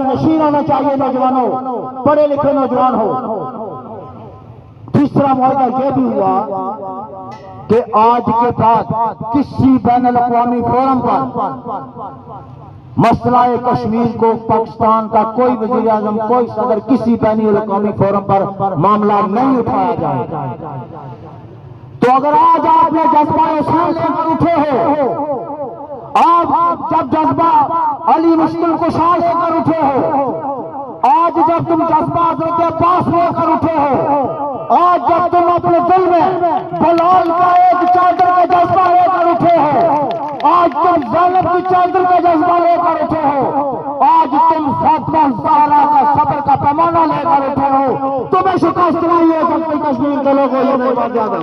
नशीन होना चाहिए नौजवानों, पढ़े लिखे नौजवान हो। तीसरा मुआहदा यह भी हुआ कि आज के बाद किसी बैन अल-अक़वामी फोरम पर मसला कश्मीर को पाकिस्तान का कोई वज़ीर आज़म, कोई सदर किसी बैन अल-अक़वामी फोरम पर मामला नहीं उठाया जाए। तो अगर आज आपने जज्बा एहसान लेकर उठे हो, आप जब जज्बा अली मुश्किल कुशा लेकर उठे हो, आज जब तुम जज्बा हज़रत अब्बास लेकर उठे हो, आज जब तुम अपने दिल में बलाल का एक चादर का जज्बा लेकर उठे हो, आज तुम ज़ैनब की चादर का जज्बा लेकर उठे हो, आज तुम फातिमा ज़हरा का सब्र का पैमाना लेकर उठे हो, तुम्हें शिकस्त नहीं है जब कश्मीर के लोगों ये नहीं बात याद है।